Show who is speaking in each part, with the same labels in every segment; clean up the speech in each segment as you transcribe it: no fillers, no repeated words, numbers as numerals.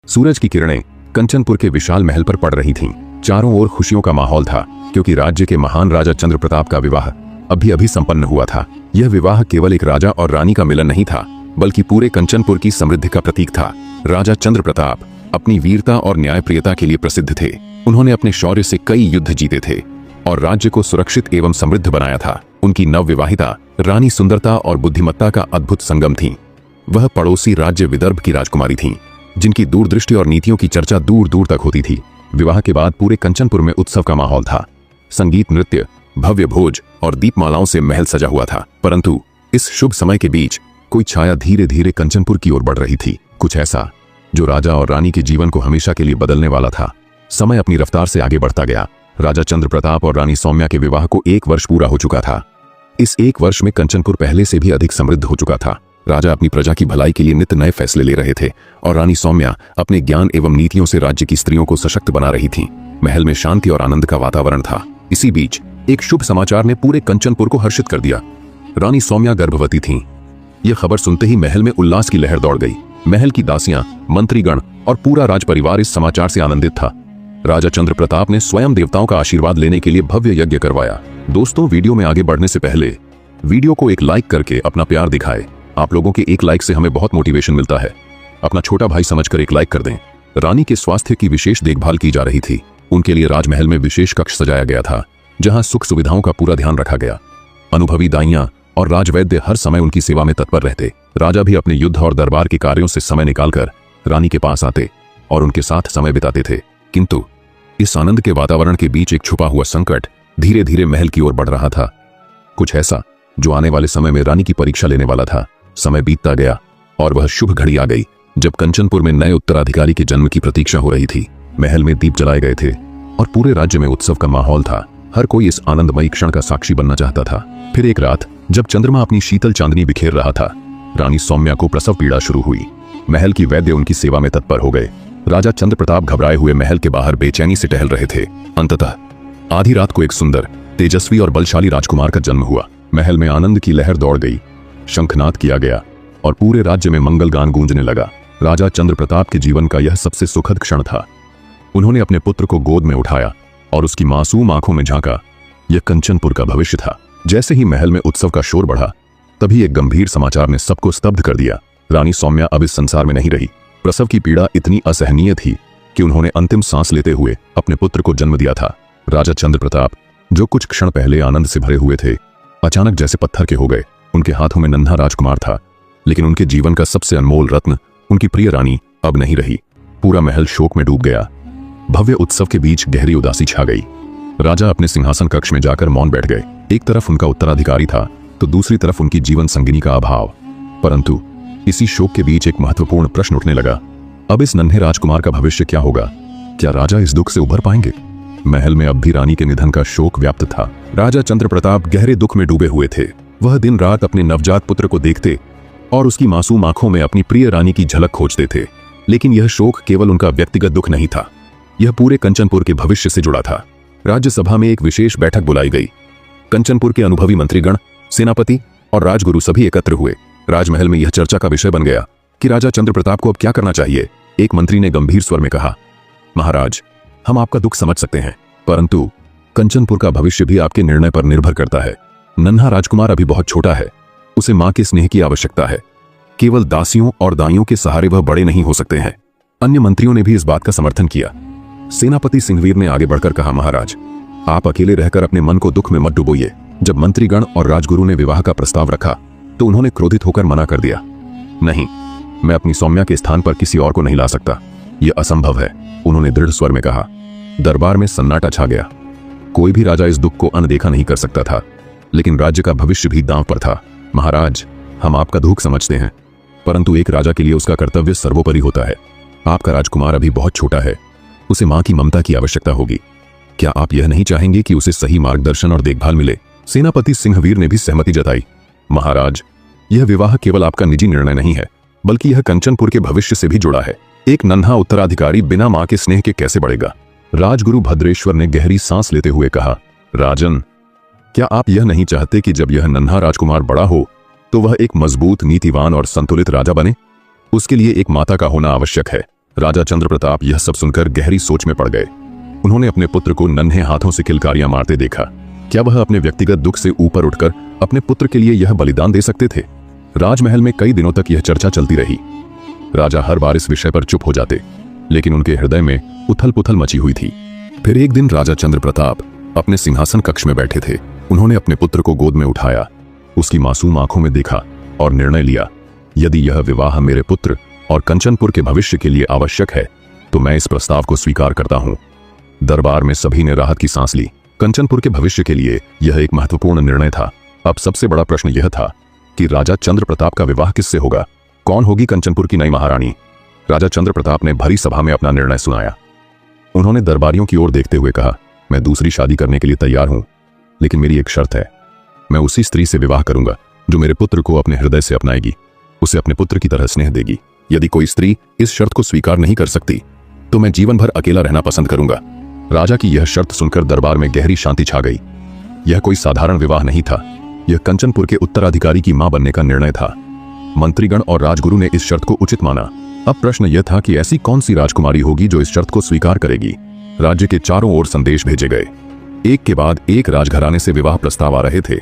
Speaker 1: सूरज की किरणें कंचनपुर के विशाल महल पर पड़ रही थीं। चारों ओर खुशियों का माहौल था, क्योंकि राज्य के महान राजा चंद्र प्रताप का विवाह अभी अभी संपन्न हुआ था। यह विवाह केवल एक राजा और रानी का मिलन नहीं था, बल्कि पूरे कंचनपुर की समृद्धि का प्रतीक था। राजा चंद्र प्रताप अपनी वीरता और न्यायप्रियता के लिए प्रसिद्ध थे। उन्होंने अपने शौर्य से कई युद्ध जीते थे और राज्य को सुरक्षित एवं समृद्ध बनाया था। उनकी नवविवाहिता रानी सुंदरता और बुद्धिमत्ता का अद्भुत संगम थी। वह पड़ोसी राज्य विदर्भ की राजकुमारी थीं, जिनकी दूरदृष्टि और नीतियों की चर्चा दूर दूर तक होती थी। विवाह के बाद पूरे कंचनपुर में उत्सव का माहौल था। संगीत, नृत्य, भव्य भोज और दीपमालाओं से महल सजा हुआ था। परंतु इस शुभ समय के बीच कोई छाया धीरे धीरे कंचनपुर की ओर बढ़ रही थी। कुछ ऐसा जो राजा और रानी के जीवन को हमेशा के लिए बदलने वाला था। समय अपनी रफ्तार से आगे बढ़ता गया। राजा चंद्र प्रताप और रानी सौम्या के विवाह को 1 वर्ष पूरा हो चुका था। इस 1 वर्ष में कंचनपुर पहले से भी अधिक समृद्ध हो चुका था। राजा अपनी प्रजा की भलाई के लिए नित्य नए फैसले ले रहे थे और रानी सौम्या अपने ज्ञान एवं नीतियों से राज्य की स्त्रियों को सशक्त बना रही थीं। महल में शांति और आनंद का वातावरण था। इसी बीच एक शुभ समाचार ने पूरे कंचनपुर को हर्षित कर दिया। रानी सौम्या गर्भवती थीं। यह खबर सुनते ही महल में उल्लास की लहर दौड़ गई। महल की दासियां, मंत्रीगण और पूरा राजपरिवार इस समाचार से आनंदित था। राजा चंद्र प्रताप ने स्वयं देवताओं का आशीर्वाद लेने के लिए भव्य यज्ञ करवाया। दोस्तों, वीडियो में आगे बढ़ने से पहले वीडियो को एक लाइक करके अपना प्यार दिखाएं। आप लोगों के एक लाइक से हमें बहुत मोटिवेशन मिलता है। अपना छोटा भाई समझकर एक लाइक कर दें। रानी के स्वास्थ्य की विशेष देखभाल की जा रही थी। उनके लिए राजमहल में विशेष कक्ष सजाया गया था, जहां सुख सुविधाओं का पूरा ध्यान रखा गया। अनुभवी दाइयां और राजवैद्य हर समय उनकी सेवा में तत्पर रहते। राजा भी अपने युद्ध और दरबार के कार्यों से समय निकालकर रानी के पास आते और उनके साथ समय बिताते थे। किंतु इस आनंद के वातावरण के बीच एक छुपा हुआ संकट धीरे धीरे महल की ओर बढ़ रहा था। कुछ ऐसा जो आने वाले समय में रानी की परीक्षा लेने वाला था। समय बीतता गया और वह शुभ घड़ी आ गई जब कंचनपुर में नए उत्तराधिकारी के जन्म की प्रतीक्षा हो रही थी। महल में दीप जलाए गए थे और पूरे राज्य में उत्सव का माहौल था। हर कोई इस आनंदमयी क्षण का साक्षी बनना चाहता था। फिर एक रात जब चंद्रमा अपनी शीतल चांदनी बिखेर रहा था, रानी सौम्या को प्रसव पीड़ा शुरू हुई। महल की वैद्य उनकी सेवा में तत्पर हो गए। राजा चंद्र प्रताप घबराए हुए महल के बाहर बेचैनी से टहल रहे थे। अंततः आधी रात को एक सुंदर, तेजस्वी और बलशाली राजकुमार का जन्म हुआ। महल में आनंद की लहर दौड़ गई, शंखनाद किया गया और पूरे राज्य में मंगल गान गूंजने लगा। राजा चंद्र प्रताप के जीवन का यह सबसे सुखद क्षण था। उन्होंने अपने पुत्र को गोद में उठाया और उसकी मासूम आंखों में झांका। यह कंचनपुर का भविष्य था। जैसे ही महल में उत्सव का शोर बढ़ा, तभी एक गंभीर समाचार ने सबको स्तब्ध कर दिया। रानी सौम्या अब इस संसार में नहीं रही। प्रसव की पीड़ा इतनी असहनीय थी कि उन्होंने अंतिम सांस लेते हुए अपने पुत्र को जन्म दिया था। राजा चंद्र प्रताप, जो कुछ क्षण पहले आनंद से भरे हुए थे, अचानक जैसे पत्थर के हो गए। उनके हाथों में नन्हा राजकुमार था, लेकिन उनके जीवन का सबसे अनमोल रत्न, उनकी प्रिय रानी, अब नहीं रही। पूरा महल शोक में डूब गया। भव्य उत्सव के बीच गहरी उदासी छा गई। राजा अपने सिंहासन कक्ष में जाकर मौन बैठ गए। एक तरफ उनका उत्तराधिकारी था, तो दूसरी तरफ उनकी जीवन संगिनी का अभाव। परंतु इसी शोक के बीच एक महत्वपूर्ण प्रश्न उठने लगा। अब इस नन्हे राजकुमार का भविष्य क्या होगा? क्या राजा इस दुख से उभर पाएंगे? महल में अब भी रानी के निधन का शोक व्याप्त था। राजा चंद्र प्रताप गहरे दुख में डूबे हुए थे। वह दिन रात अपने नवजात पुत्र को देखते और उसकी मासूम आंखों में अपनी प्रिय रानी की झलक खोजते थे। लेकिन यह शोक केवल उनका व्यक्तिगत दुख नहीं था, यह पूरे कंचनपुर के भविष्य से जुड़ा था। राज्यसभा में एक विशेष बैठक बुलाई गई। कंचनपुर के अनुभवी मंत्रीगण, सेनापति और राजगुरु सभी एकत्र हुए। राजमहल में यह चर्चा का विषय बन गया कि राजा चंद्र प्रताप को अब क्या करना चाहिए। एक मंत्री ने गंभीर स्वर में कहा, महाराज, हम आपका दुख समझ सकते हैं, परंतु कंचनपुर का भविष्य भी आपके निर्णय पर निर्भर करता है। नन्हा राजकुमार अभी बहुत छोटा है, उसे मां के स्नेह की आवश्यकता है। केवल दासियों और दाइयों के सहारे वह बड़े नहीं हो सकते हैं। अन्य मंत्रियों ने भी इस बात का समर्थन किया। सेनापति सिंहवीर ने आगे बढ़कर कहा, महाराज, आप अकेले रहकर अपने मन को दुख में मत डुबोइए। जब मंत्रीगण और राजगुरु ने विवाह का प्रस्ताव रखा तो उन्होंने क्रोधित होकर मना कर दिया। नहीं, मैं अपनी सौम्या के स्थान पर किसी और को नहीं ला सकता, यह असंभव है, उन्होंने दृढ़ स्वर में कहा। दरबार में सन्नाटा छा गया। कोई भी राजा इस दुख को अनदेखा नहीं कर सकता था, लेकिन राज्य का भविष्य भी दांव पर था। महाराज, हम आपका दुख समझते हैं, परंतु एक राजा के लिए उसका कर्तव्य सर्वोपरि होता है। आपका राजकुमार अभी बहुत छोटा है, उसे मां की ममता की आवश्यकता होगी। क्या आप यह नहीं चाहेंगे कि उसे सही मार्गदर्शन और देखभाल मिले? सेनापति सिंहवीर ने भी सहमति जताई। महाराज, यह विवाह केवल आपका निजी निर्णय नहीं है, बल्कि यह कंचनपुर के भविष्य से भी जुड़ा है। एक नन्हा उत्तराधिकारी बिना मां के स्नेह के कैसे बढ़ेगा? राजगुरु भद्रेश्वर ने गहरी सांस लेते हुए कहा, राजन, क्या आप यह नहीं चाहते कि जब यह नन्हा राजकुमार बड़ा हो तो वह एक मजबूत, नीतिवान और संतुलित राजा बने? उसके लिए एक माता का होना आवश्यक है। राजा चंद्र प्रताप यह सब सुनकर गहरी सोच में पड़ गए। उन्होंने अपने पुत्र को नन्हे हाथों से किलकारियां मारते देखा। क्या वह अपने व्यक्तिगत दुख से ऊपर उठकर अपने पुत्र के लिए यह बलिदान दे सकते थे? राजमहल में कई दिनों तक यह चर्चा चलती रही। राजा हर बार इस विषय पर चुप हो जाते, लेकिन उनके हृदय में उथल पुथल मची हुई थी। फिर एक दिन राजा चंद्र प्रताप अपने सिंहासन कक्ष में बैठे थे। उन्होंने अपने पुत्र को गोद में उठाया, उसकी मासूम आंखों में देखा और निर्णय लिया, यदि यह विवाह मेरे पुत्र और कंचनपुर के भविष्य के लिए आवश्यक है तो मैं इस प्रस्ताव को स्वीकार करता हूं। दरबार में सभी ने राहत की सांस ली। कंचनपुर के भविष्य के लिए यह एक महत्वपूर्ण निर्णय था। अब सबसे बड़ा प्रश्न यह था कि राजा चंद्र प्रताप का विवाह किससे होगा? कौन होगी कंचनपुर की नई महारानी? राजा चंद्र प्रताप ने भरी सभा में अपना निर्णय सुनाया। उन्होंने दरबारियों की ओर देखते हुए कहा, मैं दूसरी शादी करने के लिए तैयार हूं, लेकिन मेरी एक शर्त है। मैं उसी स्त्री से विवाह करूंगा जो मेरे पुत्र को अपने हृदय से अपनाएगी, उसे अपने पुत्र की तरह स्नेह देगी। यदि कोई स्त्री इस शर्त को स्वीकार नहीं कर सकती तो मैं जीवन भर अकेला रहना पसंद करूंगा। राजा की यह शर्त सुनकर दरबार में गहरी शांति छा गई। यह कोई साधारण विवाह नहीं था, यह कंचनपुर के उत्तराधिकारी की मां बनने का निर्णय था। मंत्रीगण और राजगुरु ने इस शर्त को उचित माना। अब प्रश्न यह था कि ऐसी कौन सी राजकुमारी होगी जो इस शर्त को स्वीकार करेगी। राज्य के चारों ओर संदेश भेजे गए। एक के बाद एक राजघराने से विवाह प्रस्ताव आ रहे थे,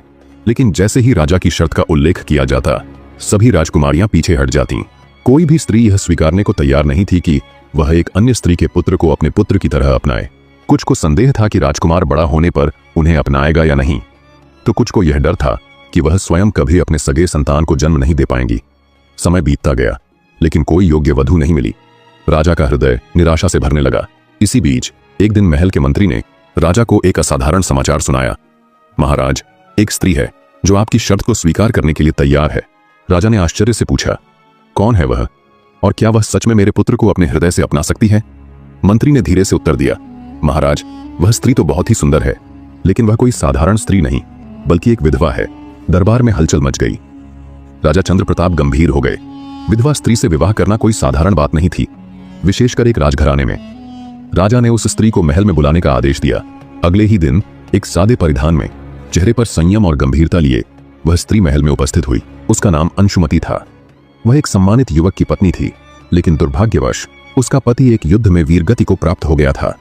Speaker 1: लेकिन जैसे ही राजा की शर्त का उल्लेख किया जाता, सभी राजकुमारियां पीछे हट जातीं। कोई भी स्त्री यह स्वीकारने को तैयार नहीं थी कि वह एक अन्य स्त्री के पुत्र को अपने पुत्र की तरह अपनाए। कुछ को संदेह था कि राजकुमार बड़ा होने पर उन्हें अपनाएगा या नहीं, तो कुछ को यह डर था कि वह स्वयं कभी अपने सगे संतान को जन्म नहीं दे पाएंगी। समय बीतता गया, लेकिन कोई योग्य वधू नहीं मिली। राजा का हृदय निराशा से भरने लगा। इसी बीच एक दिन महल के मंत्री ने राजा को एक असाधारण समाचार सुनाया। महाराज, एक स्त्री है जो आपकी शर्त को स्वीकार करने के लिए तैयार है। राजा ने आश्चर्य से पूछा, कौन है वह, और क्या वह सच में मेरे पुत्र को अपने हृदय से अपना सकती है? मंत्री ने धीरे से उत्तर दिया, महाराज, वह स्त्री तो बहुत ही सुंदर है, लेकिन वह कोई साधारण स्त्री नहीं, बल्कि एक विधवा है। दरबार में हलचल मच गई। राजा चंद्र प्रताप गंभीर हो गए। विधवा स्त्री से विवाह करना कोई साधारण बात नहीं थी, विशेषकर एक राजघराने में। राजा ने उस स्त्री को महल में बुलाने का आदेश दिया। अगले ही दिन एक सादे परिधान में, चेहरे पर संयम और गंभीरता लिए, वह स्त्री महल में उपस्थित हुई। उसका नाम अंशुमति था। वह एक सम्मानित युवक की पत्नी थी, लेकिन दुर्भाग्यवश उसका पति एक युद्ध में वीरगति को प्राप्त हो गया था।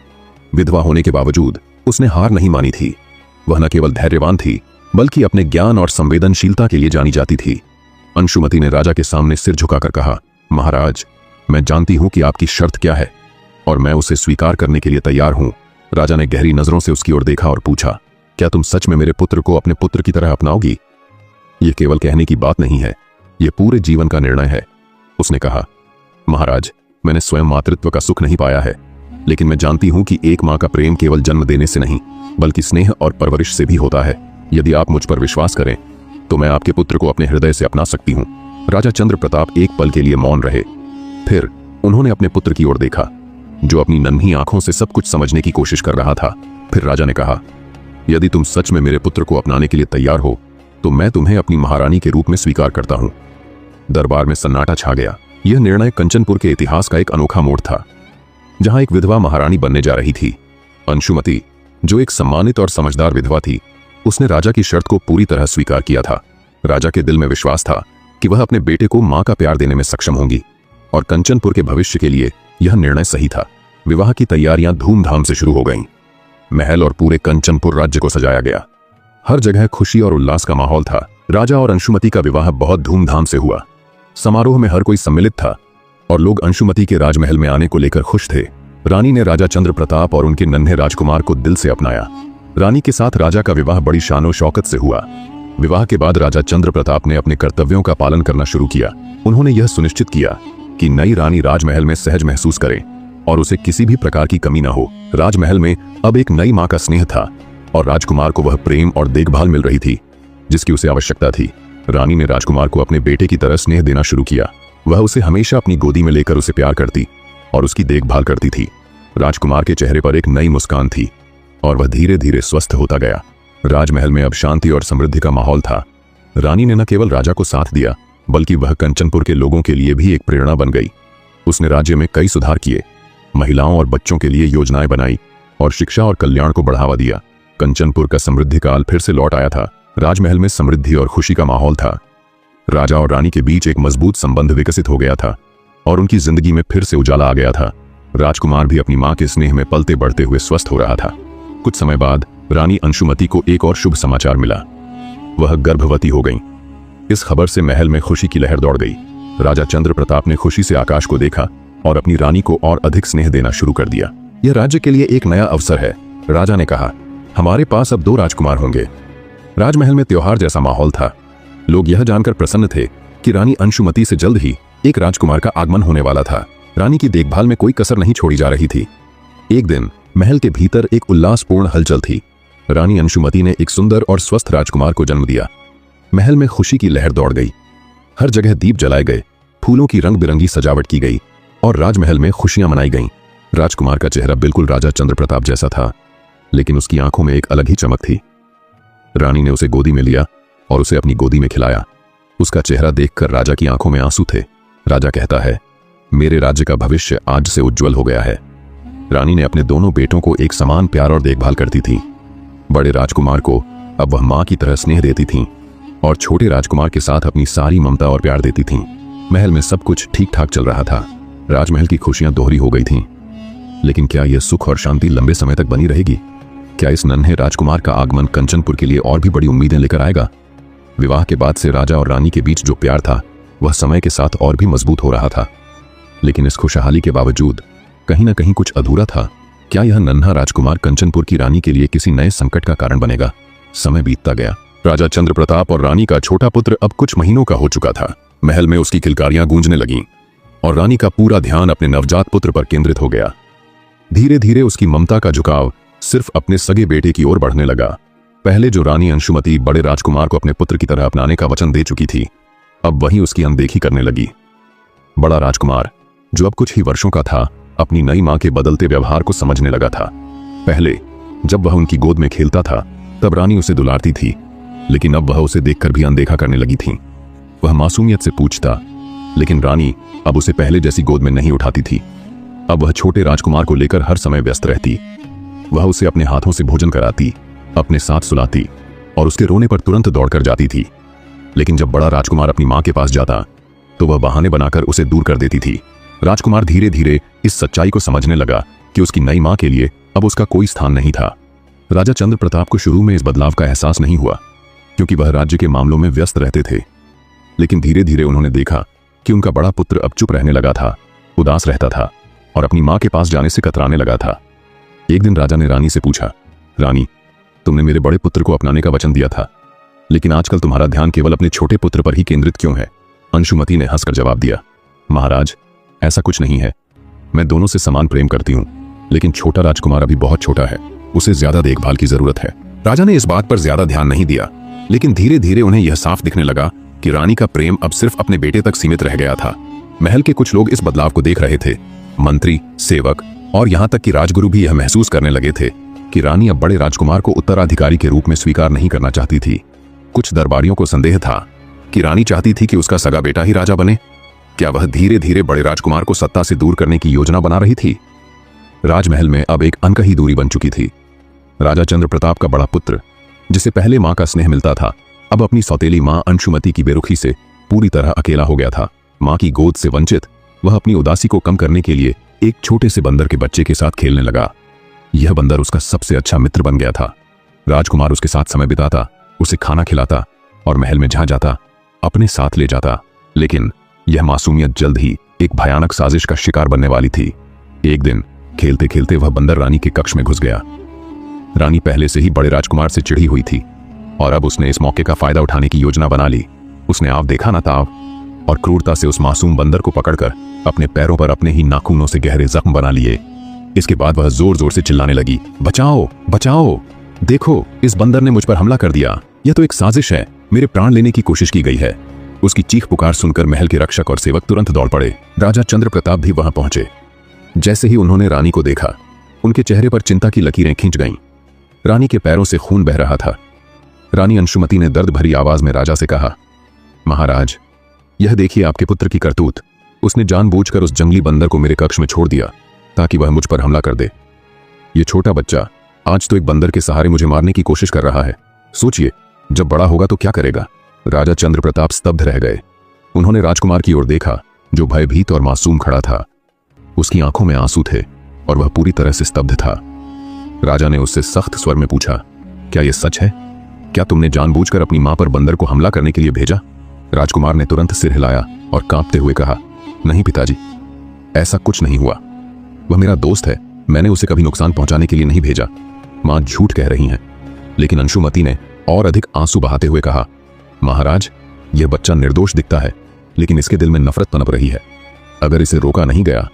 Speaker 1: विधवा होने के बावजूद उसने हार नहीं मानी थी। वह न केवल धैर्यवान थी, बल्कि अपने ज्ञान और संवेदनशीलता के लिए जानी जाती थी। अंशुमति ने राजा के सामने सिर झुकाकर कहा, महाराज, मैं जानती हूं कि आपकी शर्त क्या है और मैं उसे स्वीकार करने के लिए तैयार हूं। राजा ने गहरी नजरों से उसकी ओर देखा और पूछा, क्या तुम सच में मेरे पुत्र को अपने पुत्र की तरह अपनाओगी? यह केवल कहने की बात नहीं है, यह पूरे जीवन का निर्णय है। उसने कहा, महाराज, मैंने स्वयं मातृत्व का सुख नहीं पाया है, लेकिन मैं जानती हूं कि एक मां का प्रेम केवल जन्म देने से नहीं, बल्कि स्नेह और परवरिश से भी होता है। यदि आप मुझ पर विश्वास करें तो मैं आपके पुत्र को अपने हृदय से अपना सकती हूं। राजा चंद्र प्रताप एक पल के लिए मौन रहे। फिर उन्होंने अपने पुत्र की ओर देखा, जो अपनी नन्ही आंखों से सब कुछ समझने की कोशिश कर रहा था। फिर राजा ने कहा, यदि तुम सच में मेरे पुत्र को अपनाने के लिए तैयार हो तो मैं तुम्हें अपनी महारानी के रूप में स्वीकार करता हूं। दरबार में सन्नाटा छा गया। यह निर्णय कंचनपुर के इतिहास का एक अनोखा मोड़ था, जहां एक विधवा महारानी बनने जा रही थी। अंशुमति, जो एक सम्मानित और समझदार विधवा थी, उसने राजा की शर्त को पूरी तरह स्वीकार किया था। राजा के दिल में विश्वास था कि वह अपने बेटे को मां का प्यार देने में सक्षम होंगी, और कंचनपुर के भविष्य के लिए यह निर्णय सही था। विवाह की तैयारियां धूमधाम से शुरू हो गईं। महल और पूरे कंचनपुर राज्य को सजाया गया। हर जगह खुशी और उल्लास का माहौल था। राजा और अंशुमति का विवाह बहुत धूमधाम से हुआ। समारोह में हर कोई सम्मिलित था और लोग अंशुमति के राजमहल में आने को लेकर खुश थे। रानी ने राजा चंद्र प्रताप और उनके नन्हे राजकुमार को दिल से अपनाया। रानी के साथ राजा का विवाह बड़ी शानो शौकत से हुआ। विवाह के बाद राजा चंद्र प्रताप ने अपने कर्तव्यों का पालन करना शुरू किया। उन्होंने यह सुनिश्चित किया कि नई रानी राजमहल में सहज महसूस करे और उसे किसी भी प्रकार की कमी न हो। राजमहल में अब एक नई मां का स्नेह था और राजकुमार को वह प्रेम और देखभाल मिल रही थी जिसकी उसे आवश्यकता थी। रानी ने राजकुमार को अपने बेटे की तरह स्नेह देना शुरू किया। वह उसे हमेशा अपनी गोदी में लेकर उसे प्यार करती और उसकी देखभाल करती थी। राजकुमार के चेहरे पर एक नई मुस्कान थी और वह धीरे धीरे स्वस्थ होता गया। राजमहल में अब शांति और समृद्धि का माहौल था। रानी ने न केवल राजा को साथ दिया, बल्कि वह कंचनपुर के लोगों के लिए भी एक प्रेरणा बन गई। उसने राज्य में कई सुधार किए, महिलाओं और बच्चों के लिए योजनाएं बनाई और शिक्षा और कल्याण को बढ़ावा दिया। कंचनपुर का समृद्धि काल फिर से लौट आया था। राजमहल में समृद्धि और खुशी का माहौल था। राजा और रानी के बीच एक मजबूत संबंध विकसित हो गया था। और उनकी जिंदगी में फिर से उजाला आ गया था। राजकुमार भी अपनी मां के स्नेह में पलते बढ़ते हुए स्वस्थ हो रहा था। कुछ समय बाद रानी अंशुमति को एक और शुभ समाचार मिला। वह गर्भवती हो गई। इस खबर से महल में खुशी की लहर दौड़ गई। राजा चंद्र प्रताप ने खुशी से आकाश को देखा और अपनी रानी को और अधिक स्नेह देना शुरू कर दिया। यह राज्य के लिए एक नया अवसर है, राजा ने कहा। हमारे पास अब 2 राजकुमार होंगे। राजमहल में त्योहार जैसा माहौल था। लोग यह जानकर प्रसन्न थे कि रानी अंशुमति से जल्द ही एक राजकुमार का आगमन होने वाला था। रानी की देखभाल में कोई कसर नहीं छोड़ी जा रही थी। एक दिन महल के भीतर एक उल्लासपूर्ण हलचल थी। रानी अंशुमति ने एक सुंदर और स्वस्थ राजकुमार को जन्म दिया। महल में खुशी की लहर दौड़ गई। हर जगह दीप जलाए गए, फूलों की रंग बिरंगी सजावट की गई और राजमहल में खुशियां मनाई गईं। राजकुमार का चेहरा बिल्कुल राजा चंद्र प्रताप जैसा था, लेकिन उसकी आंखों में एक अलग ही चमक थी। रानी ने उसे गोदी में लिया और उसे अपनी गोदी में खिलाया। उसका चेहरा देखकर राजा की आंखों में आंसू थे। राजा कहता है, मेरे राज्य का भविष्य आज से उज्जवल हो गया है। रानी ने अपने दोनों बेटों को एक समान प्यार और देखभाल करती थी। बड़े राजकुमार को अब वह मां की तरह स्नेह देती थीं और छोटे राजकुमार के साथ अपनी सारी ममता और प्यार देती थीं। महल में सब कुछ ठीक ठाक चल रहा था। राजमहल की खुशियां दोहरी हो गई थीं। लेकिन क्या यह सुख और शांति लंबे समय तक बनी रहेगी? क्या इस नन्हे राजकुमार का आगमन कंचनपुर के लिए और भी बड़ी उम्मीदें लेकर आएगा? विवाह के बाद से राजा और रानी के बीच जो प्यार था वह समय के साथ और भी मजबूत हो रहा था। लेकिन इस खुशहाली के बावजूद कहीं ना कहीं कुछ अधूरा था। क्या यह नन्हा राजकुमार कंचनपुर की रानी के लिए किसी नए संकट का कारण बनेगा? समय बीतता गया। राजा चंद्र प्रताप और रानी का छोटा पुत्र अब कुछ महीनों का हो चुका था। महल में उसकी किलकारियां गूंजने लगीं और रानी का पूरा ध्यान अपने नवजात पुत्र पर केंद्रित हो गया। धीरे धीरे उसकी ममता का झुकाव सिर्फ अपने सगे बेटे की ओर बढ़ने लगा। पहले जो रानी अंशुमति बड़े राजकुमार को अपने पुत्र की तरह अपनाने का वचन दे चुकी थी, अब वही उसकी अनदेखी करने लगी। बड़ा राजकुमार, जो अब कुछ ही वर्षों का था, अपनी नई मां के बदलते व्यवहार को समझने लगा था। पहले जब वह उनकी गोद में खेलता था तब रानी उसे दुलारती थी, लेकिन अब वह उसे देखकर भी अनदेखा करने लगी थी। वह मासूमियत से पूछता, लेकिन रानी अब उसे पहले जैसी गोद में नहीं उठाती थी। अब वह छोटे राजकुमार को लेकर हर समय व्यस्त रहती। वह उसे अपने हाथों से भोजन कराती, अपने साथ सुलाती और उसके रोने पर तुरंत दौड़कर जाती थी। लेकिन जब बड़ा राजकुमार अपनी मां के पास जाता तो वह बहाने बनाकर उसे दूर कर देती थी। राजकुमार धीरे धीरे इस सच्चाई को समझने लगा कि उसकी नई मां के लिए अब उसका कोई स्थान नहीं था। राजा चंद्र प्रताप को शुरू में इस बदलाव का एहसास नहीं हुआ, क्योंकि वह राज्य के मामलों में व्यस्त रहते थे। लेकिन धीरे धीरे उन्होंने देखा कि उनका बड़ा पुत्र अब चुप रहने लगा था, उदास रहता था और अपनी मां के पास जाने से कतराने लगा था। एक दिन राजा ने रानी से पूछा, रानी, तुमने मेरे बड़े पुत्र को अपनाने का वचन दिया था, लेकिन आजकल तुम्हारा ध्यान केवल अपने छोटे पुत्र पर ही केंद्रित क्यों है? अंशुमति ने हंसकर जवाब दिया, महाराज, ऐसा कुछ नहीं है। मैं दोनों से समान प्रेम करती हूँ, लेकिन छोटा राजकुमार अभी बहुत छोटा है, उसे ज्यादा देखभाल की जरूरत है। राजा ने इस बात पर ज्यादा ध्यान नहीं दिया, लेकिन धीरे धीरे उन्हें यह साफ दिखने लगा कि रानी का प्रेम अब सिर्फ अपने बेटे तक सीमित रह गया था। महल के कुछ लोग इस बदलाव को देख रहे थे। मंत्री, सेवक और यहाँ तक कि राजगुरु भी यह महसूस करने लगे थे कि रानी अब बड़े राजकुमार को उत्तराधिकारी के रूप में स्वीकार नहीं करना चाहती थी। कुछ दरबारियों को संदेह था कि रानी चाहती थी कि उसका सगा बेटा ही राजा बने। क्या वह धीरे धीरे बड़े राजकुमार को सत्ता से दूर करने की योजना बना रही थी? राजमहल में अब एक अनकही दूरी बन चुकी थी। राजा चंद्र प्रताप का बड़ा पुत्र, जिसे पहले मां का स्नेह मिलता था, अब अपनी सौतेली मां अंशुमति की बेरुखी से पूरी तरह अकेला हो गया था। मां की गोद से वंचित वह अपनी उदासी को कम करने के लिए एक छोटे से बंदर के बच्चे के साथ खेलने लगा। यह बंदर उसका सबसे अच्छा मित्र बन गया था। राजकुमार उसके साथ समय बिताता, उसे खाना खिलाता और महल में जहां जाता अपने साथ ले जाता। लेकिन यह मासूमियत जल्द ही एक भयानक साजिश का शिकार बनने वाली थी। एक दिन खेलते खेलते वह बंदर रानी के कक्ष में घुस गया। रानी पहले से ही बड़े राजकुमार से चिढ़ी हुई थी और अब उसने इस मौके का फायदा उठाने की योजना बना ली। उसने आव देखा न ताव और क्रूरता से उस मासूम बंदर को पकड़कर अपने पैरों पर अपने ही नाखूनों से गहरे जख्म बना लिए। इसके बाद वह जोर जोर से चिल्लाने लगी, बचाओ बचाओ, देखो इस बंदर ने मुझ पर हमला कर दिया, यह तो एक साजिश है, मेरे प्राण लेने की कोशिश की गई है। उसकी चीख पुकार सुनकर महल के रक्षक और सेवक तुरंत दौड़ पड़े। राजा चंद्र प्रताप भी वहां पहुंचे। जैसे ही उन्होंने रानी को देखा, उनके चेहरे पर चिंता की लकीरें खींच गईं। रानी के पैरों से खून बह रहा था। रानी अंशुमति ने दर्द भरी आवाज में राजा से कहा, महाराज, यह देखिए आपके पुत्र की करतूत। उसने जानबूझकर उस जंगली बंदर को मेरे कक्ष में छोड़ दिया ताकि वह मुझ पर हमला कर दे। ये छोटा बच्चा आज तो एक बंदर के सहारे मुझे मारने की कोशिश कर रहा है। सोचिए, जब बड़ा होगा तो क्या करेगा? राजा चंद्र प्रताप स्तब्ध रह गए। उन्होंने राजकुमार की ओर देखा जो भयभीत और मासूम खड़ा था। उसकी आंखों में आंसू थे और वह पूरी तरह से स्तब्ध था। राजा ने उससे सख्त स्वर में पूछा, क्या यह सच है? क्या तुमने जानबूझकर अपनी मां पर बंदर को हमला करने के लिए भेजा? राजकुमार ने तुरंत सिर हिलाया और कांपते हुए कहा, नहीं पिताजी, ऐसा कुछ नहीं हुआ। वह मेरा दोस्त है, मैंने उसे कभी नुकसान पहुंचाने के लिए नहीं भेजा। मां झूठ कह रही हैं। लेकिन अंशुमति ने और अधिक आंसू बहाते हुए कहा, महाराज, यह बच्चा निर्दोष दिखता है, लेकिन इसके दिल में नफरत पनप रही है। अगर इसे रोका नहीं गया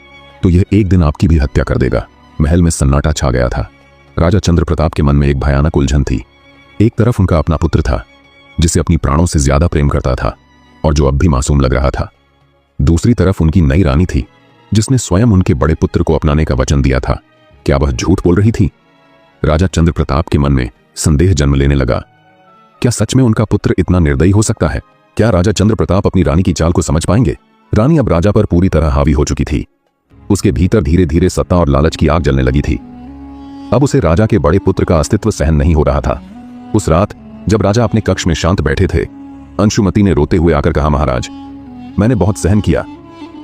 Speaker 1: तो यह एक दिन आपकी भी हत्या कर देगा। महल में सन्नाटा छा गया था। राजा चंद्र प्रताप के मन में एक भयानक उलझन थी। एक तरफ उनका अपना पुत्र था, जिसे अपनी प्राणों से ज्यादा प्रेम करता था और जो अब भी मासूम लग रहा था। दूसरी तरफ उनकी नई रानी थी, जिसने स्वयं उनके बड़े पुत्र को अपनाने का वचन दिया था। क्या वह झूठ बोल रही थी? राजा चंद्र प्रताप के मन में संदेह जन्म लेने लगा। क्या सच में उनका पुत्र इतना निर्दयी हो सकता है? क्या राजा चंद्र प्रताप अपनी रानी की चाल को समझ पाएंगे? रानी अब राजा पर पूरी तरह हावी हो चुकी थी। उसके भीतर धीरे धीरे सत्ता और लालच की आग जलने लगी थी। अब उसे राजा के बड़े पुत्र का अस्तित्व सहन नहीं हो रहा था। उस रात जब राजा अपने कक्ष में शांत बैठे थे, अंशुमति ने रोते हुए आकर कहा, महाराज, मैंने बहुत सहन किया,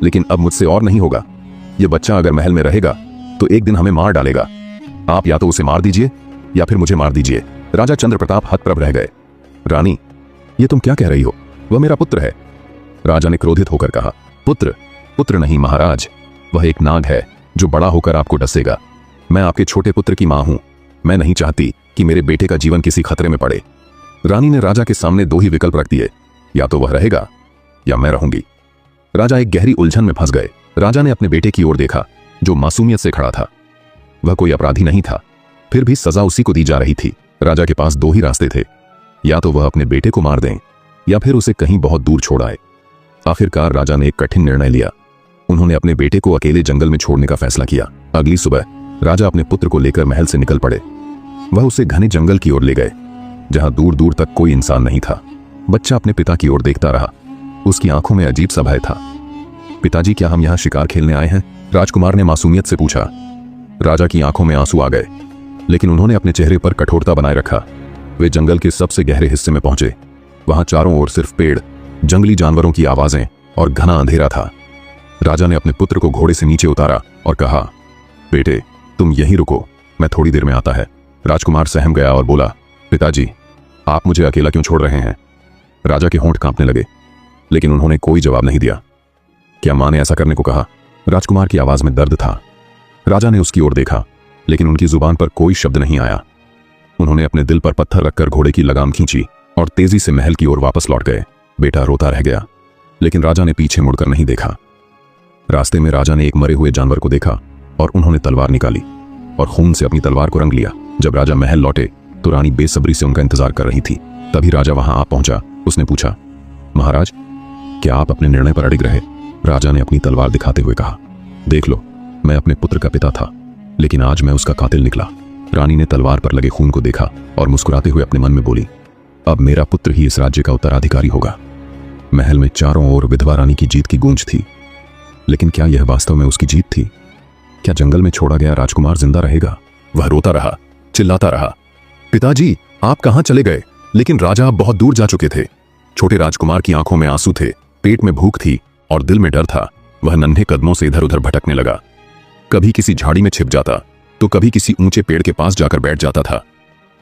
Speaker 1: लेकिन अब मुझसे और नहीं होगा। यह बच्चा अगर महल में रहेगा तो एक दिन हमें मार डालेगा। आप या तो उसे मार दीजिए या फिर मुझे मार दीजिए। राजा चंद्र प्रताप हतप्रभ रह गए। रानी, ये तुम क्या कह रही हो? वह मेरा पुत्र है। राजा ने क्रोधित होकर कहा, पुत्र नहीं महाराज, वह एक नाग है जो बड़ा होकर आपको डसेगा। मैं आपके छोटे पुत्र की मां हूं। मैं नहीं चाहती कि मेरे बेटे का जीवन किसी खतरे में पड़े। रानी ने राजा के सामने दो ही विकल्प रख दिए, या तो वह रहेगा या मैं रहूंगी। राजा एक गहरी उलझन में फंस गए। राजा ने अपने बेटे की ओर देखा, जो मासूमियत से खड़ा था। वह कोई अपराधी नहीं था, फिर भी सजा उसी को दी जा रही थी। राजा के पास दो ही रास्ते थे, या तो वह अपने बेटे को मार दें या फिर उसे कहीं बहुत दूर छोड़ आए। आखिरकार राजा ने एक कठिन निर्णय लिया। उन्होंने अपने बेटे को अकेले जंगल में छोड़ने का फैसला किया। अगली सुबह राजा अपने पुत्र को लेकर महल से निकल पड़े। वह उसे घने जंगल की ओर ले गए, जहां दूर दूर तक कोई इंसान नहीं था। बच्चा अपने पिता की ओर देखता रहा। उसकी आंखों में अजीब सा भय था। पिताजी, क्या हम यहाँ शिकार खेलने आए हैं? राजकुमार ने मासूमियत से पूछा। राजा की आंखों में आंसू आ गए, लेकिन उन्होंने अपने चेहरे पर कठोरता बनाए रखा। वे जंगल के सबसे गहरे हिस्से में पहुंचे। वहां चारों ओर सिर्फ पेड़, जंगली जानवरों की आवाजें और घना अंधेरा था। राजा ने अपने पुत्र को घोड़े से नीचे उतारा और कहा, बेटे, तुम यहीं रुको, मैं थोड़ी देर में आता है। राजकुमार सहम गया और बोला, पिताजी, आप मुझे अकेला क्यों छोड़ रहे हैं? राजा के होंठ कांपने लगे, लेकिन उन्होंने कोई जवाब नहीं दिया। क्या मां ने ऐसा करने को कहा? राजकुमार की आवाज में दर्द था। राजा ने उसकी ओर देखा, लेकिन उनकी जुबान पर कोई शब्द नहीं आया। उन्होंने अपने दिल पर पत्थर रखकर घोड़े की लगाम खींची और तेजी से महल की ओर वापस लौट गए। बेटा रोता रह गया, लेकिन राजा ने पीछे मुड़कर नहीं देखा। रास्ते में राजा ने एक मरे हुए जानवर को देखा और उन्होंने तलवार निकाली और खून से अपनी तलवार को रंग लिया। जब राजा महल लौटे तो रानी बेसब्री से उनका इंतजार कर रही थी। तभी राजा वहां आ पहुंचा। उसने पूछा, महाराज, क्या आप अपने निर्णय पर अड़िग रहे? राजा ने अपनी तलवार दिखाते हुए कहा, देख लो, मैं अपने पुत्र का पिता था, लेकिन आज मैं उसका कातिल निकला। रानी ने तलवार पर लगे खून को देखा और मुस्कुराते हुए अपने मन में बोली, अब मेरा पुत्र ही इस राज्य का उत्तराधिकारी होगा। महल में चारों ओर विधवा रानी की जीत की गूंज थी, लेकिन क्या यह वास्तव में उसकी जीत थी? क्या जंगल में छोड़ा गया राजकुमार जिंदा रहेगा? वह रोता रहा, चिल्लाता रहा, पिताजी, आप कहां चले गए? लेकिन राजा अब बहुत दूर जा चुके थे। छोटे राजकुमार की आंखों में आंसू थे, पेट में भूख थी और दिल में डर था। वह नन्हे कदमों से इधर उधर भटकने लगा। कभी किसी झाड़ी में छिप जाता तो कभी किसी ऊंचे पेड़ के पास जाकर बैठ जाता था।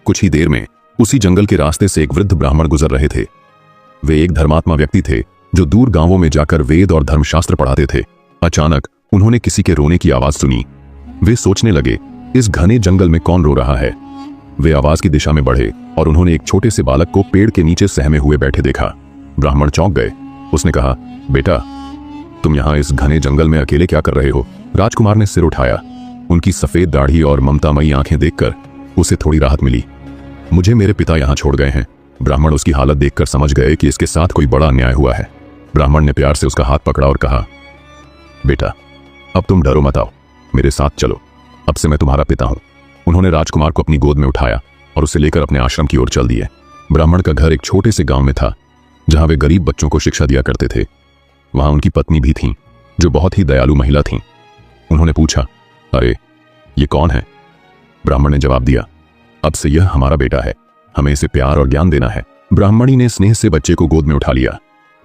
Speaker 1: कुछ ही देर में उसी जंगल के रास्ते से एक वृद्ध ब्राह्मण गुजर रहे थे। वे एक धर्मात्मा व्यक्ति थे जो दूर गांवों में जाकर वेद और धर्मशास्त्र पढ़ाते थे। अचानक उन्होंने किसी के रोने की आवाज सुनी। वे सोचने लगे, इस घने जंगल में कौन रो रहा है? वे आवाज की दिशा में बढ़े और उन्होंने एक छोटे से बालक को पेड़ के नीचे सहमे हुए बैठे देखा। ब्राह्मण चौंक गए। उसने कहा, बेटा, तुम यहाँ इस घने जंगल में अकेले क्या कर रहे हो? राजकुमार ने सिर उठाया। उनकी सफेद दाढ़ी और ममतामयी आंखें देखकर उसे थोड़ी राहत मिली। मुझे मेरे पिता यहाँ छोड़ गए हैं। ब्राह्मण उसकी हालत देखकर समझ गए कि इसके साथ कोई बड़ा अन्याय हुआ है। ब्राह्मण ने प्यार से उसका हाथ पकड़ा और कहा, बेटा, अब तुम डरो मत, आओ मेरे साथ चलो, अब से मैं तुम्हारा पिता हूं। उन्होंने राजकुमार को अपनी गोद में उठाया और उसे लेकर अपने आश्रम की ओर चल दिए। ब्राह्मण का घर एक छोटे से गांव में था, जहां वे गरीब बच्चों को शिक्षा दिया करते थे। वहां उनकी पत्नी भी थी, जो बहुत ही दयालु महिला थी। उन्होंने पूछा, अरे ये कौन है? ब्राह्मण ने जवाब दिया, अब से यह हमारा बेटा है, हमें इसे प्यार और ज्ञान देना है। ब्राह्मणी ने स्नेह से बच्चे को गोद में उठा लिया।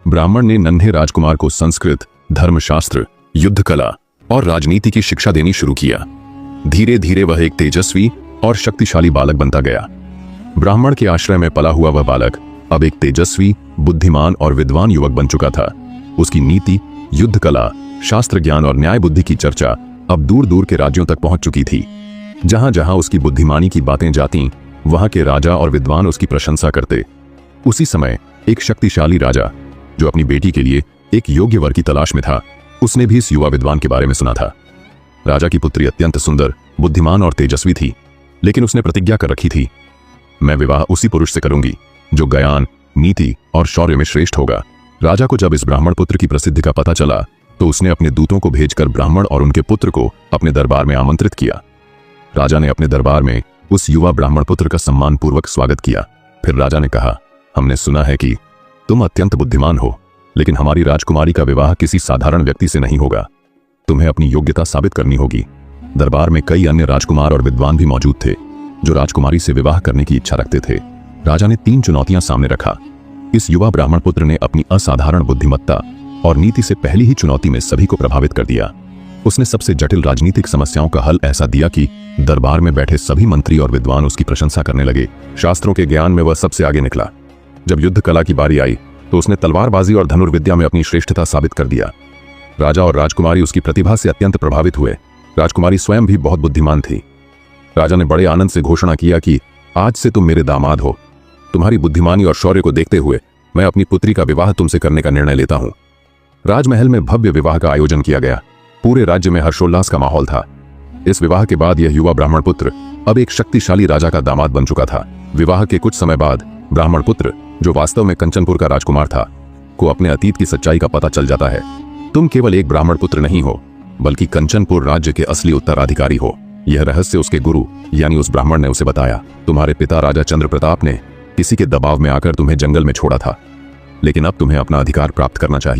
Speaker 1: ब्राह्मण ने नन्हे राजकुमार को संस्कृत धर्मशास्त्र, युद्ध कला और राजनीति की शिक्षा देनी शुरू किया। धीरे धीरे वह एक तेजस्वी और शक्तिशाली बालक बनता गया। ब्राह्मण के आश्रय में पला हुआ वह बालक अब एक तेजस्वी, बुद्धिमान और विद्वान युवक बन चुका था। उसकी नीति, युद्ध कला, शास्त्र ज्ञान और न्याय बुद्धि की चर्चा अब दूर दूर के राज्यों तक पहुंच चुकी थी। जहां जहां उसकी बुद्धिमानी की बातें जाती, वहां के राजा और विद्वान उसकी प्रशंसा करते। उसी समय एक शक्तिशाली राजा, जो अपनी बेटी के लिए एक योग्य वर की तलाश में था, उसने भी इस युवा विद्वान के बारे में सुना था। राजा की पुत्री अत्यंत सुंदर, बुद्धिमान और तेजस्वी थी, लेकिन उसने प्रतिज्ञा कर रखी थी, मैं विवाह उसी पुरुष से करूंगी जो ज्ञान, नीति और शौर्य में श्रेष्ठ होगा। राजा को जब इस ब्राह्मण पुत्र की प्रसिद्धि का पता चला तो उसने अपने दूतों को भेजकर ब्राह्मण और उनके पुत्र को अपने दरबार में आमंत्रित किया। राजा ने अपने दरबार में उस युवा ब्राह्मण पुत्र का सम्मानपूर्वक स्वागत किया। फिर राजा ने कहा, हमने सुना है कि तुम अत्यंत बुद्धिमान हो, लेकिन हमारी राजकुमारी का विवाह किसी साधारण व्यक्ति से नहीं होगा। तुम्हें अपनी योग्यता साबित करनी होगी। दरबार में कई अन्य राजकुमार और विद्वान भी मौजूद थे जो राजकुमारी से विवाह करने की इच्छा रखते थे। राजा ने 3 चुनौतियां सामने रखा। इस युवा ब्राह्मण पुत्र ने अपनी असाधारण बुद्धिमत्ता और नीति से पहली ही चुनौती में सभी को प्रभावित कर दिया। उसने सबसे जटिल राजनीतिक समस्याओं का हल ऐसा दिया कि दरबार में बैठे सभी मंत्री और विद्वान उसकी प्रशंसा करने लगे। शास्त्रों के ज्ञान में वह सबसे आगे निकला। जब युद्ध कला की बारी आई तो उसने तलवारबाजी और धनुर्विद्या में अपनी श्रेष्ठता साबित कर दिया। राजा और राजकुमारी उसकी प्रतिभा से अत्यंत प्रभावित हुए। राजकुमारी स्वयं भी बहुत बुद्धिमान थी। राजा ने बड़े आनंद से घोषणा किया कि आज से तुम मेरे दामाद हो। तुम्हारी बुद्धिमानी और शौर्य को देखते हुए मैं अपनी पुत्री का विवाह तुमसे करने का निर्णय लेता हूं। राजमहल में भव्य विवाह का आयोजन किया गया। पूरे राज्य में हर्षोल्लास का माहौल था। इस विवाह के बाद यह युवा ब्राह्मण पुत्र अब एक शक्तिशाली राजा का दामाद बन चुका था। विवाह के कुछ समय बाद ब्राह्मण पुत्र, जो वास्तव में कंचनपुर का राजकुमार था, को अपने अतीत की सच्चाई का पता चल जाता है। तुम केवल एक ब्राह्मण पुत्र नहीं हो, बल्कि कंचनपुर राज्य के असली उत्तराधिकारी हो। यह रहस्य उसके गुरु यानी उस ब्राह्मण ने उसे बताया। तुम्हारे पिता राजा चंद्रप्रताप ने किसी के दबाव में आकर तुम्हें जंगल में छोड़ा था, लेकिन अब तुम्हें अपना अधिकार प्राप्त करना चाहिए।